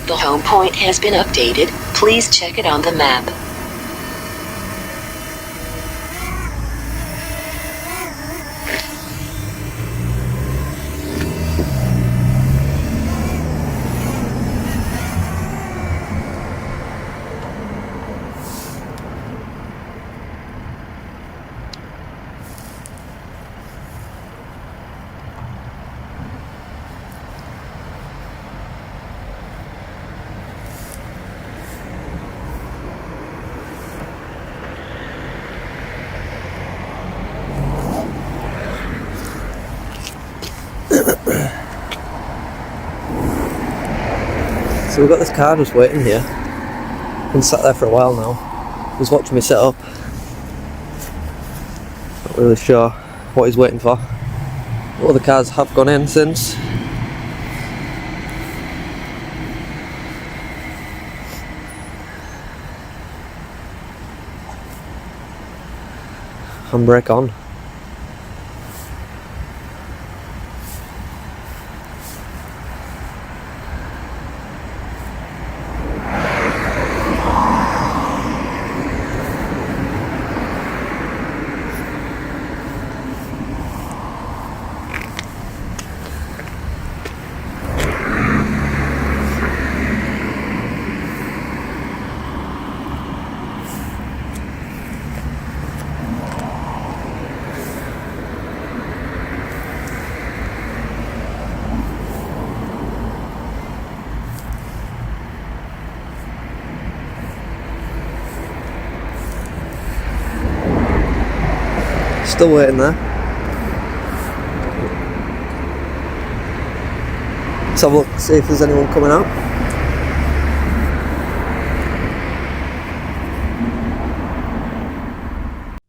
The home point has been updated. Please check it on the map. So we've got this car just waiting here. Been sat there for a while now. He's watching me set up. Not really sure what he's waiting for. Other cars have gone in since. Handbrake on. Still waiting there. Let's have a look, see if there's anyone coming out.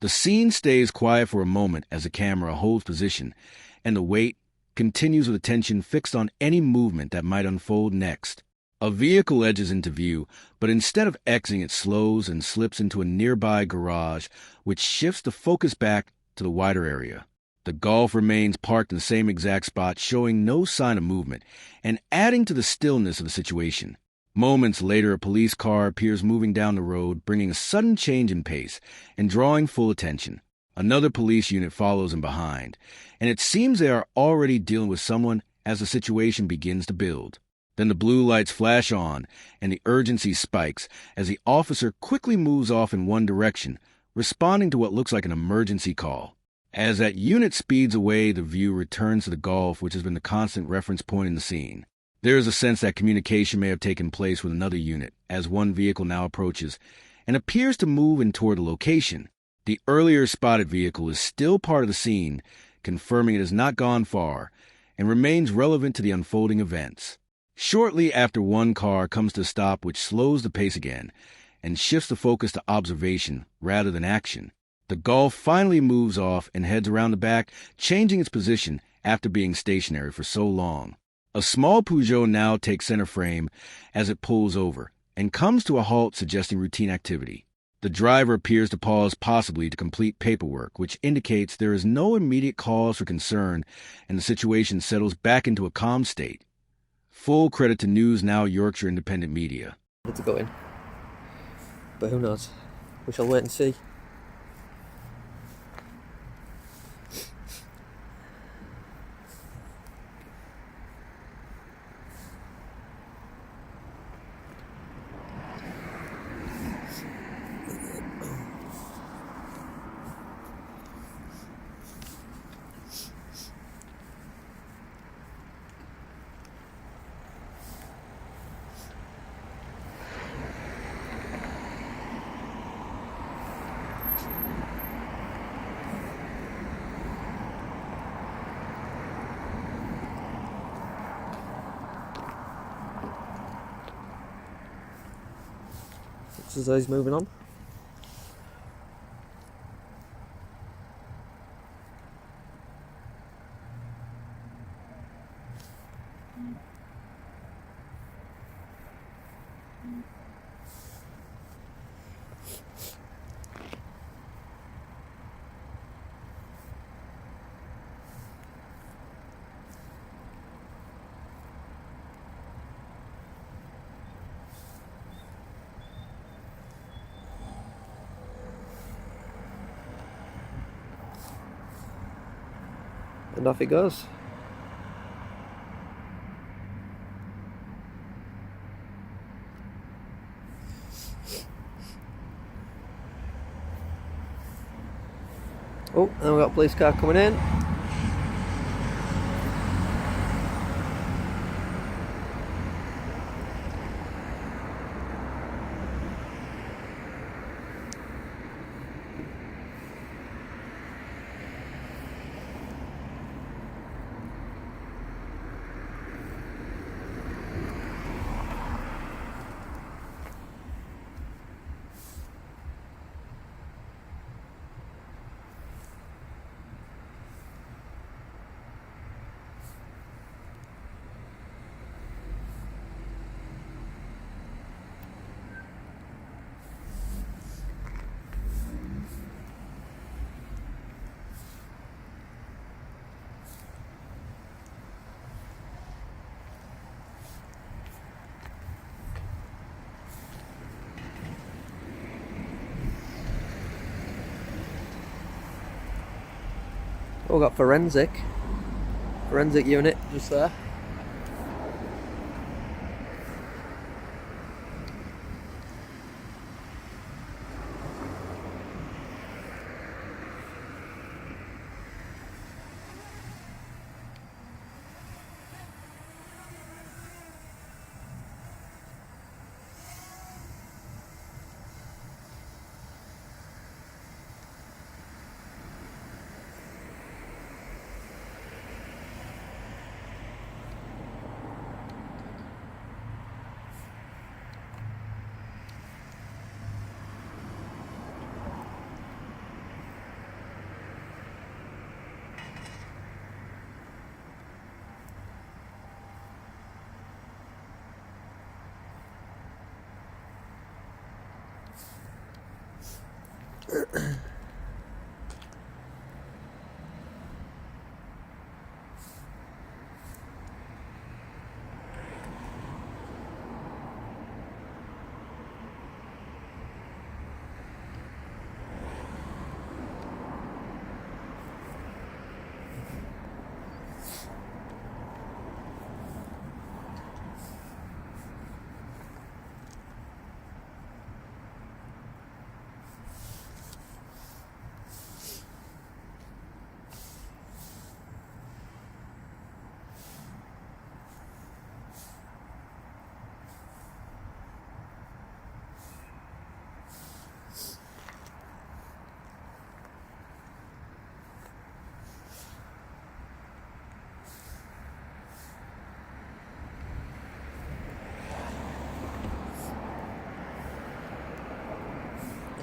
The scene stays quiet for a moment as the camera holds position, and the wait continues with attention fixed on any movement that might unfold next. A vehicle edges into view, but instead of exiting, it slows and slips into a nearby garage, which shifts the focus back to the wider area. The Golf remains parked in the same exact spot, showing no sign of movement, and adding to the stillness of the situation. Moments later, a police car appears moving down the road, bringing a sudden change in pace and drawing full attention. Another police unit follows in behind, and it seems they are already dealing with someone as the situation begins to build. Then the blue lights flash on, and the urgency spikes as the officer quickly moves off in one direction, responding to what looks like an emergency call. As that unit speeds away, the view returns to the Golf, which has been the constant reference point in the scene. There is a sense that communication may have taken place with another unit, as one vehicle now approaches and appears to move in toward the location. The earlier spotted vehicle is still part of the scene, confirming it has not gone far, and remains relevant to the unfolding events. Shortly after, one car comes to a stop, which slows the pace again and shifts the focus to observation rather than action. The Golf finally moves off and heads around the back, changing its position after being stationary for so long. A small Peugeot now takes center frame as it pulls over and comes to a halt, suggesting routine activity. The driver appears to pause, possibly to complete paperwork, which indicates there is no immediate cause for concern, and the situation settles back into a calm state. Full credit to News Now Yorkshire Independent Media. To go in. But who knows? We shall wait and see. Looks as though he's moving on. And off it goes. Oh, and we've got a police car coming in. Oh, we've got forensic unit just there.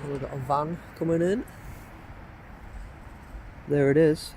We've got a van coming in. There it is.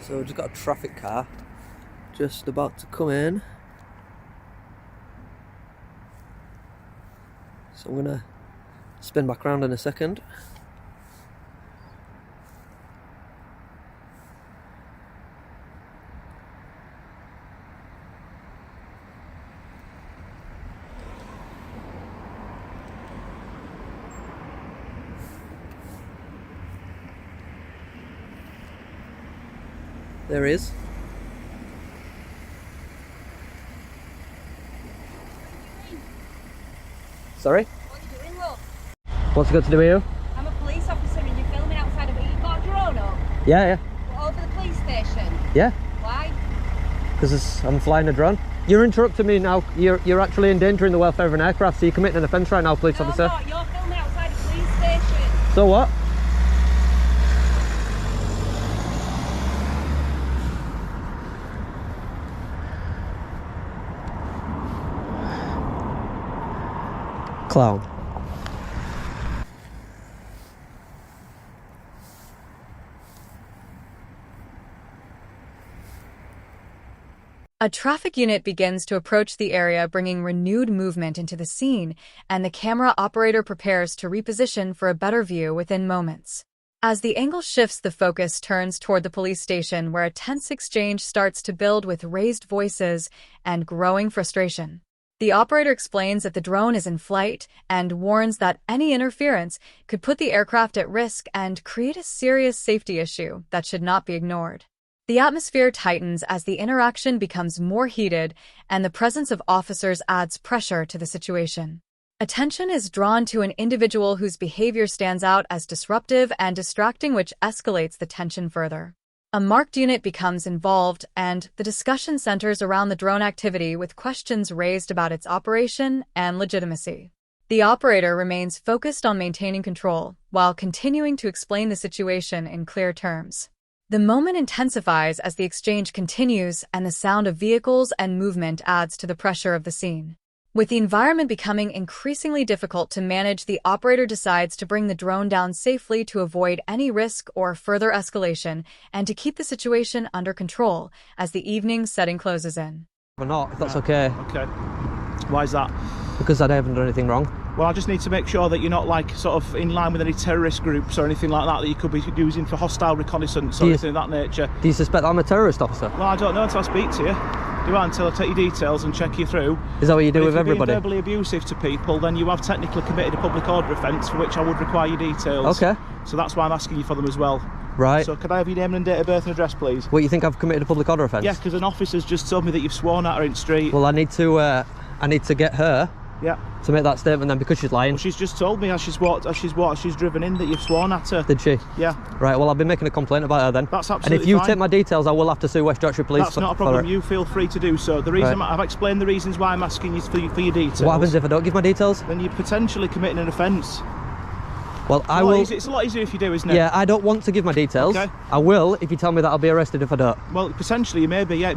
So we've just got a traffic car just about to come in. So I'm gonna spin back around in a second. There he is. Sorry? What are you doing, love? What's it got to do with you? I'm a police officer and you're filming outside of it. You've got a drone up? Yeah. Over the police station? Yeah. Why? Because I'm flying a drone. You're interrupting me now. You're actually endangering the welfare of an aircraft, so you're committing an offence right now, police officer. No, you're filming outside a police station. So what? Clown. A traffic unit begins to approach the area, bringing renewed movement into the scene, and the camera operator prepares to reposition for a better view within moments. As the angle shifts, the focus turns toward the police station, where a tense exchange starts to build with raised voices and growing frustration. The operator explains that the drone is in flight and warns that any interference could put the aircraft at risk and create a serious safety issue that should not be ignored. The atmosphere tightens as the interaction becomes more heated, and the presence of officers adds pressure to the situation. Attention is drawn to an individual whose behavior stands out as disruptive and distracting, which escalates the tension further. A marked unit becomes involved, and the discussion centers around the drone activity with questions raised about its operation and legitimacy. The operator remains focused on maintaining control, while continuing to explain the situation in clear terms. The moment intensifies as the exchange continues, and the sound of vehicles and movement adds to the pressure of the scene. With the environment becoming increasingly difficult to manage, the operator decides to bring the drone down safely to avoid any risk or further escalation and to keep the situation under control as the evening setting closes in. Or not, if that's okay. Okay. Why is that? Because I haven't done anything wrong. Well, I just need to make sure that you're not like sort of in line with any terrorist groups or anything like that that you could be using for hostile reconnaissance or anything of that nature. Do you suspect I'm a terrorist officer? Well, I don't know until I speak to you. Do I? Until I take your details and check you through. Is that what you do with everybody? If you're being verbally abusive to people, then you have technically committed a public order offence for which I would require your details. Okay. So that's why I'm asking you for them as well. Right. So could I have your name and date of birth and address, please? What, you think I've committed a public order offence? Yeah, because an officer's just told me that you've sworn at her in the street. Well, I need to get her Yeah. to make that statement then, because she's lying. Well, she's just told me as she's driven in that you've sworn at her. Did she? Yeah. Right, well, I've been making a complaint about her then. That's absolutely And if you fine. take my details, I will have to sue West Yorkshire Police. That's not a problem. for it. You feel free to do so. The reason Right. I've explained the reasons why I'm asking you for your details. What happens if I don't give my details? Then you're potentially committing an offence. Well, I will. It's a lot easier if you do, isn't it? Yeah, I don't want to give my details. Okay. I will if you tell me that I'll be arrested if I don't. Well, potentially you may be. Yeah,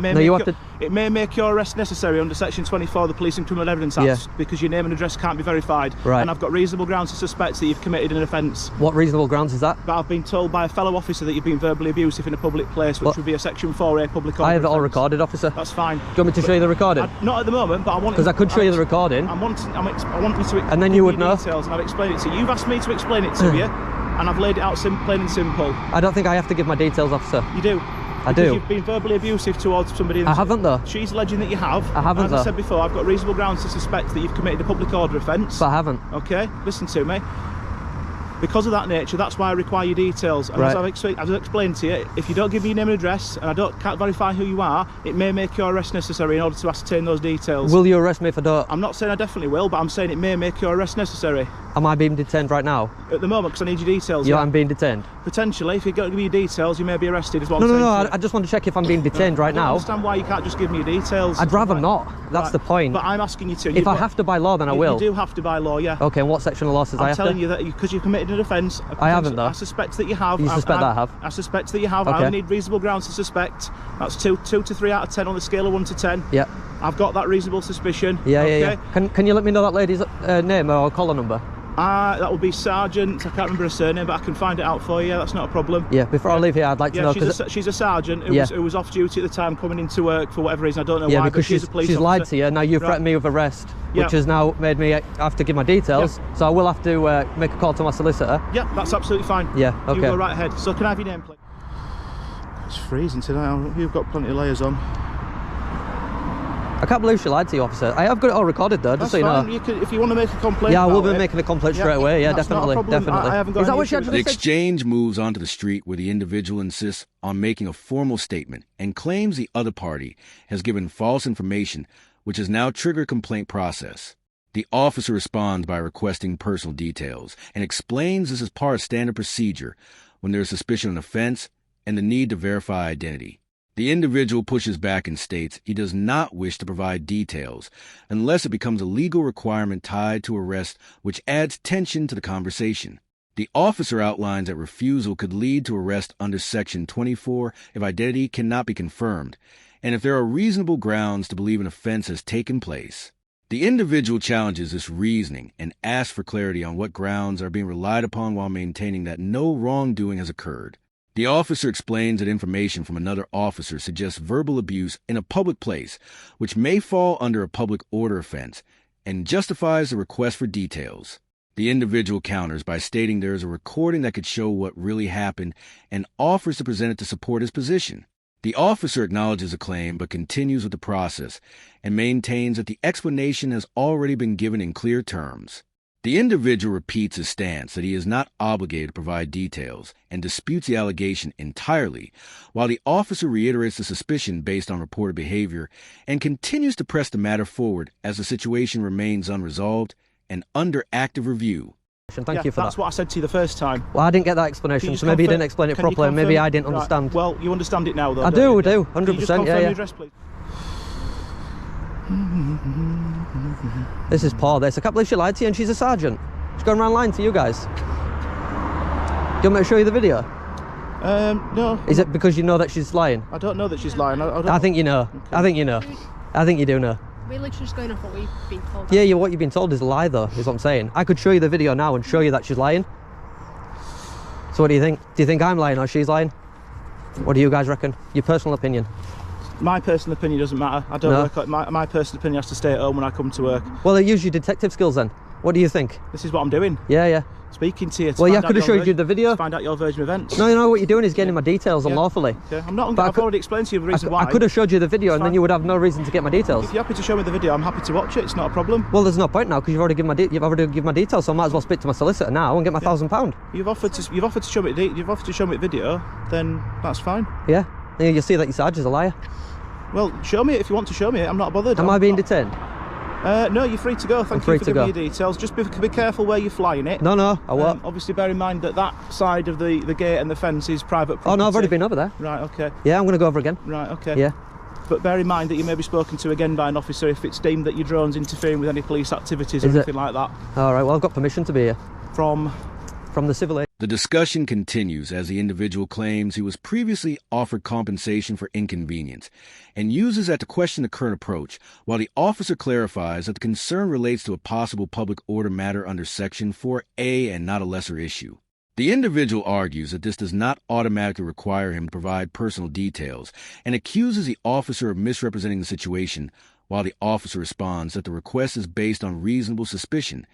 it may make your arrest necessary under Section 24 of the Police and Criminal Evidence Act, Yeah. because your name and address can't be verified. Right. And I've got reasonable grounds to suspect that you've committed an offence. What reasonable grounds is that? But I've been told by a fellow officer that you've been verbally abusive in a public place, which What? would be a Section 4A public order I have it all offence. recorded, officer. That's fine. Do you want me to show you the recording? Not at the moment, but I want. Because I could show you the recording. I want you to. And then you would know. Details, and I've explained it to you. You've asked me to explain it to you, and I've laid it out plain and simple. I don't think I have to give my details, officer. You do. I Because do. You've been verbally abusive towards somebody. I haven't though. She's alleging that you have. I haven't As though. I said before, I've got reasonable grounds to suspect that you've committed a public order offence. But I haven't. Okay, listen to me. Because of that nature, that's why I require your details. And Right. as I've explained to you, if you don't give me your name and address, and can't verify who you are, it may make your arrest necessary in order to ascertain those details. Will you arrest me if I don't? I'm not saying I definitely will, but I'm saying it may make your arrest necessary. Am I being detained right now? At the moment, because I need your details. Yeah, Yeah, I'm being detained. potentially, if you don't give me your details, you may be arrested as well. No, no, no. I just want to check if I'm being detained right I don't now. understand why you can't just give me your details. I'd rather Right. not. That's Right. the point. But I'm asking you to. If I have to by law, then I will. You do have to by law, yeah. Okay, and what section of law says I I'm have telling to? you that because you've committed an offence. I haven't, though. I suspect that you have. You suspect that I have? I suspect that you have. I Okay. only need reasonable grounds to suspect. That's 2 to 3 out of 10 on the scale of 1 to 10. Yeah. I've got that reasonable suspicion. Yeah, okay? yeah, yeah. Can you let me know that lady's name or collar number? That would be Sergeant. I can't remember her surname, but I can find it out for you. That's not a problem. Yeah, before I leave here, I'd like to know... she's a sergeant who was off duty at the time, coming into work for whatever reason. I don't know why, because but she's a police she's officer. lied to you. Now you've threatened me with arrest, which has now made me have to give my details. So I will have to make a call to my solicitor. Yeah, that's absolutely fine. Yeah, okay. You go right ahead. So can I have your name, please? It's freezing tonight. You've got plenty of layers on. I can't believe she lied to you, officer. I have got it all recorded though, just so you know. You can, if you want to make a complaint. Yeah, I will be making a complaint straight away. Yeah, definitely. Definitely. I haven't got Is that what she had to The exchange moves onto the street where the individual insists on making a formal statement and claims the other party has given false information, which has now triggered a complaint process. The officer responds by requesting personal details and explains this is part of standard procedure when there is suspicion of an offense and the need to verify identity. The individual pushes back and states he does not wish to provide details unless it becomes a legal requirement tied to arrest, which adds tension to the conversation. The officer outlines that refusal could lead to arrest under Section 24 if identity cannot be confirmed, and if there are reasonable grounds to believe an offense has taken place. The individual challenges this reasoning and asks for clarity on what grounds are being relied upon while maintaining that no wrongdoing has occurred. The officer explains that information from another officer suggests verbal abuse in a public place, which may fall under a public order offense, and justifies the request for details. The individual counters by stating there is a recording that could show what really happened and offers to present it to support his position. The officer acknowledges the claim but continues with the process and maintains that the explanation has already been given in clear terms. The individual repeats his stance that he is not obligated to provide details and disputes the allegation entirely, while the officer reiterates the suspicion based on reported behavior and continues to press the matter forward as the situation remains unresolved and under active review. Thank you for that's that. what I said to you the first time. Well, I didn't get that explanation, so maybe you didn't explain it properly, and maybe I didn't understand. Well, you understand it now, though. I do, 100%. Can you just confirm yeah. your address, please? This is poor. This. I can't believe she lied to you, and she's a sergeant. She's going around lying to you guys. Do you want me to show you the video? No. Is it because you know that she's lying? I don't know that she's lying. I think you know. Okay. I think you know. I think you do know. We're literally just going off what we've been told. Yeah, what you've been told is a lie, though, is what I'm saying. I could show you the video now and show you that she's lying. So what do you think? Do you think I'm lying or she's lying? What do you guys reckon? Your personal opinion. My personal opinion doesn't matter. I don't work. My personal opinion has to stay at home when I come to work. Well, use your detective skills then. What do you think? This is what I'm doing. Yeah. Speaking to you. Well, yeah, I could have showed you the video. To find out your version of events. No, what you're doing is getting my details unlawfully. Okay. I'm not. I've already explained to you the reason why. I could have showed you the video and then you would have no reason to get my details. If you're happy to show me the video, I'm happy to watch it. It's not a problem. Well, there's no point now because you've already given my details, so I might as well speak to my solicitor now and get my £1,000. You've offered to show me the video. Then that's fine. Yeah. You see that your sergeant's a liar. Well, show me it if you want to show me it. I'm not bothered. Am I being detained? No, you're free to go. Thank you for giving me your details. Just be careful where you're flying it. No, I won't. Obviously, bear in mind that side of the gate and the fence is private property. Oh, no, I've already been over there. Right, okay. Yeah, I'm going to go over again. Right, okay. Yeah. But bear in mind that you may be spoken to again by an officer if it's deemed that your drone's interfering with any police activities or anything like that. All right, well, I've got permission to be here. From the civil aid. The discussion continues as the individual claims he was previously offered compensation for inconvenience and uses that to question the current approach, while the officer clarifies that the concern relates to a possible public order matter under Section 4A and not a lesser issue. The individual argues that this does not automatically require him to provide personal details and accuses the officer of misrepresenting the situation, while the officer responds that the request is based on reasonable suspicion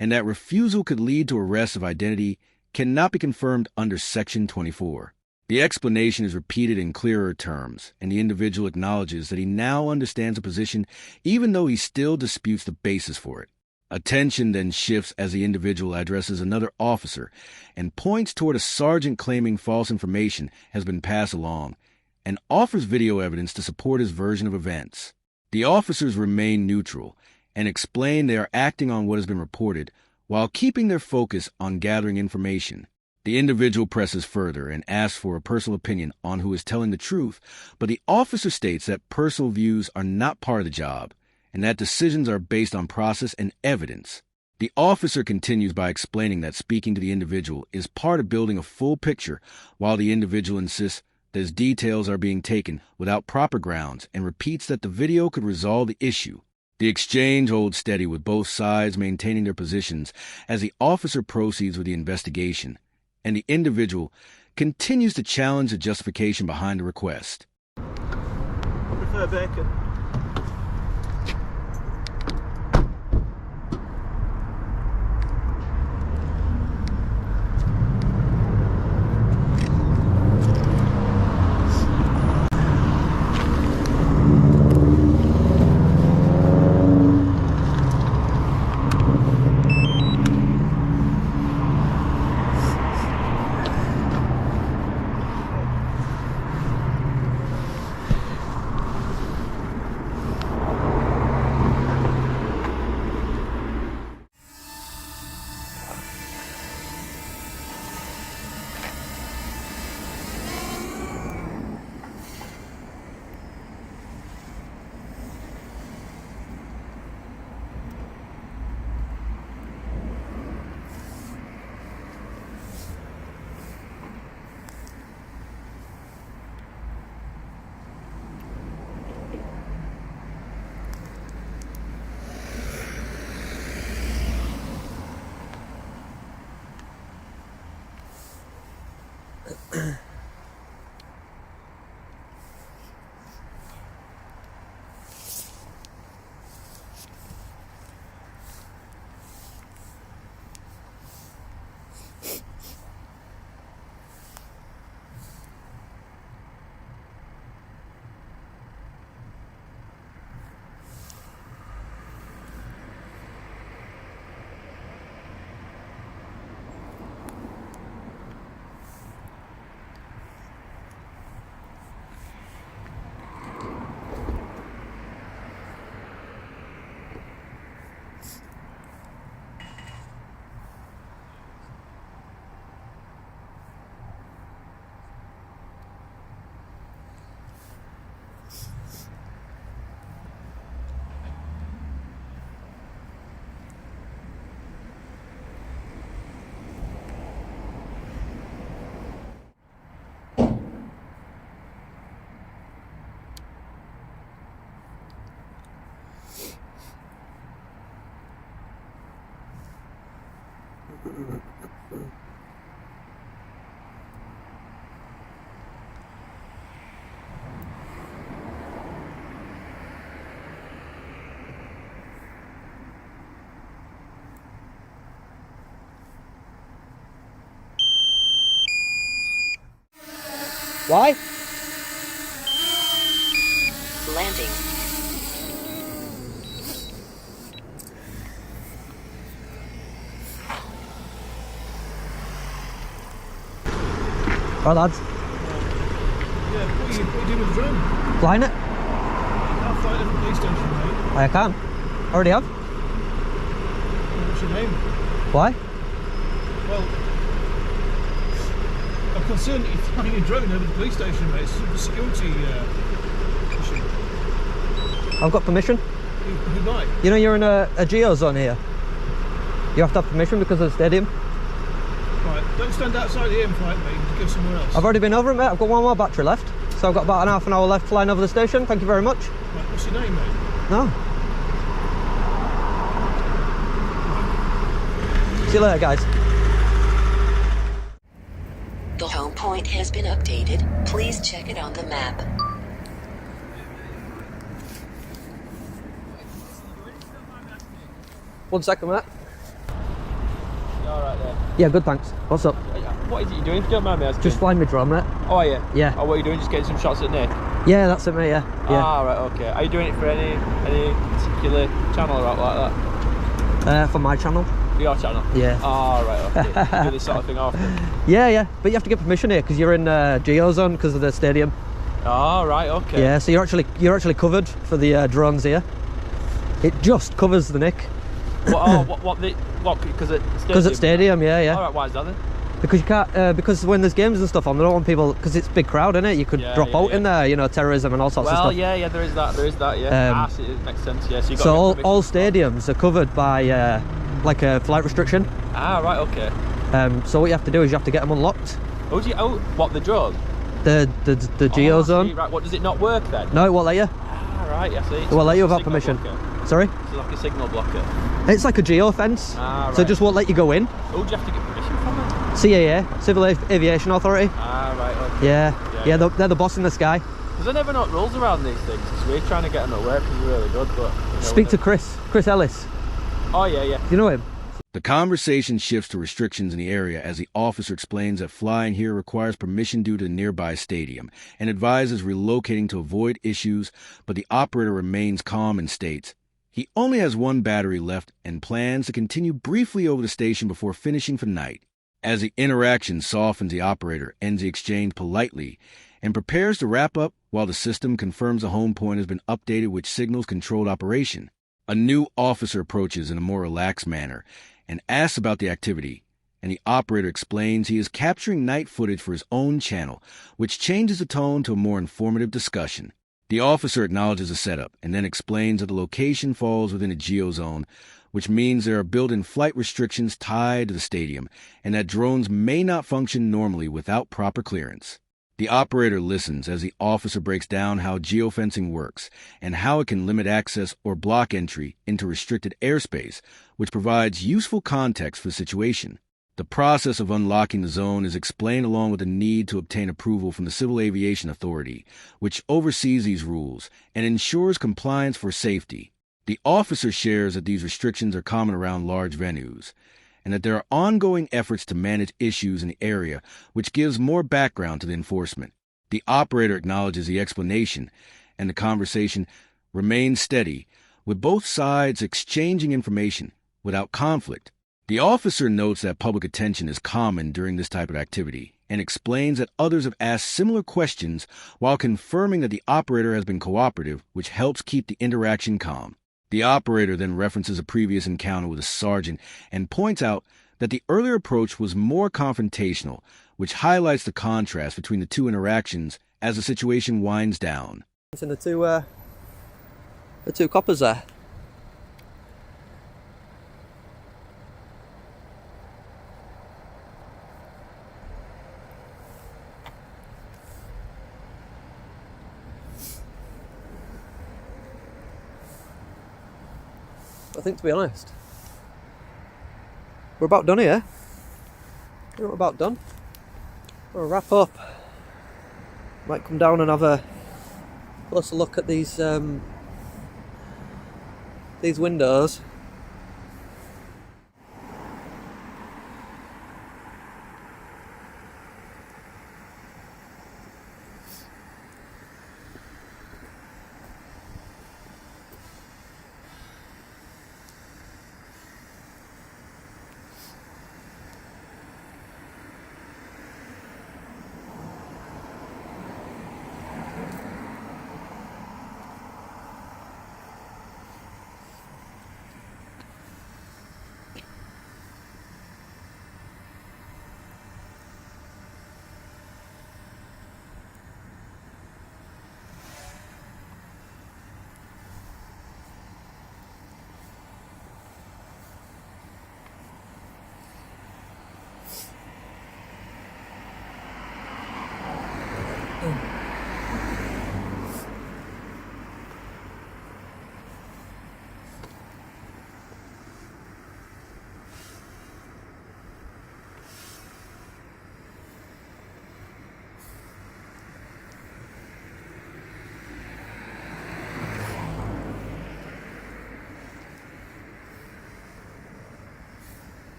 and that refusal could lead to arrest if identity cannot be confirmed under Section 24. The explanation is repeated in clearer terms, and the individual acknowledges that he now understands the position even though he still disputes the basis for it. Attention then shifts as the individual addresses another officer and points toward a sergeant claiming false information has been passed along and offers video evidence to support his version of events. The officers remain neutral and explain they are acting on what has been reported while keeping their focus on gathering information. The individual presses further and asks for a personal opinion on who is telling the truth, but the officer states that personal views are not part of the job and that decisions are based on process and evidence. The officer continues by explaining that speaking to the individual is part of building a full picture, while the individual insists that his details are being taken without proper grounds and repeats that the video could resolve the issue. The exchange holds steady with both sides maintaining their positions as the officer proceeds with the investigation, and the individual continues to challenge the justification behind the request. I prefer bacon. Why? Landing. Right, lads. Yeah, what are you doing with the drone? Flying it? You can't fly it at the police station, mate. I can. Already have. What's your name? Why? Well, I'm concerned that you're flying a drone over the police station, mate. It's a security issue. I've got permission. Who might? You know you're in a geo zone here. You have to have permission because of the stadium. Right, don't stand outside here and fight me. Just go somewhere else. I've already been over it, mate. I've got one more battery left. So I've got about an half an hour left flying over the station. Thank you very much. Right, what's your name, mate? No. See you later, guys. The home point has been updated. Please check it on the map. One second, mate. You alright there? Yeah, good, thanks. What's up? What is it you're doing, if you don't mind me asking? Just flying my drone, mate. Oh, are you? Yeah. Oh, what are you doing? Just getting some shots at Nick? Yeah, that's it, mate, yeah. Ah, right, okay. Are you doing it for any particular channel or out like that? For my channel. For your channel? Yeah. Ah, right, okay. You do this sort of thing often? Yeah, but you have to get permission here because you're in geo zone because of the stadium. Ah, right, okay. Yeah, so you're actually covered for the drones here. It just covers the nick. What? Because Because at stadium, yeah. Alright, why is that then? Because you can't, because when there's games and stuff on, they don't want people, because it's a big crowd, isn't it? You could drop out in there, you know, terrorism and all sorts of stuff. Well, yeah, there is that, yeah. It makes sense, yeah. So, So all stadiums are covered by like a flight restriction. Ah, right, okay. So what you have to do is you have to get them unlocked. What, the drone? The geo zone. Right, what, does it not work then? No, it won't let you. Ah, right, I see. It won't let you without permission. Okay. Sorry? It's like a signal blocker. It's like a geo fence, Ah, so it right. just won't let you go in. Oh, do you have to get permission from it? CAA, Civil Aviation Authority. Ah, right, okay. Yeah, they're the boss in the sky. Because I never know rules around these things, because we're trying to get them at work because we're really good, but... You know, Speak to Chris Ellis. Oh, yeah, yeah. Do you know him? The conversation shifts to restrictions in the area as the officer explains that flying here requires permission due to the nearby stadium and advises relocating to avoid issues, but the operator remains calm and states he only has one battery left and plans to continue briefly over the station before finishing for the night. As the interaction softens, the operator ends the exchange politely and prepares to wrap up while the system confirms the home point has been updated, which signals controlled operation. A new officer approaches in a more relaxed manner and asks about the activity, and the operator explains he is capturing night footage for his own channel, which changes the tone to a more informative discussion. The officer acknowledges the setup and then explains that the location falls within a geozone, which means there are built-in flight restrictions tied to the stadium and that drones may not function normally without proper clearance. The operator listens as the officer breaks down how geofencing works and how it can limit access or block entry into restricted airspace, which provides useful context for the situation. The process of unlocking the zone is explained along with the need to obtain approval from the Civil Aviation Authority, which oversees these rules and ensures compliance for safety. The officer shares that these restrictions are common around large venues, and that there are ongoing efforts to manage issues in the area, which gives more background to the enforcement. The operator acknowledges the explanation, and the conversation remains steady, with both sides exchanging information without conflict. The officer notes that public attention is common during this type of activity and explains that others have asked similar questions while confirming that the operator has been cooperative, which helps keep the interaction calm. The operator then references a previous encounter with a sergeant and points out that the earlier approach was more confrontational, which highlights the contrast between the two interactions as the situation winds down. And the two coppers there. I think, to be honest, we're about done here. We're about done. We'll wrap up. Might come down and have a closer look at these windows.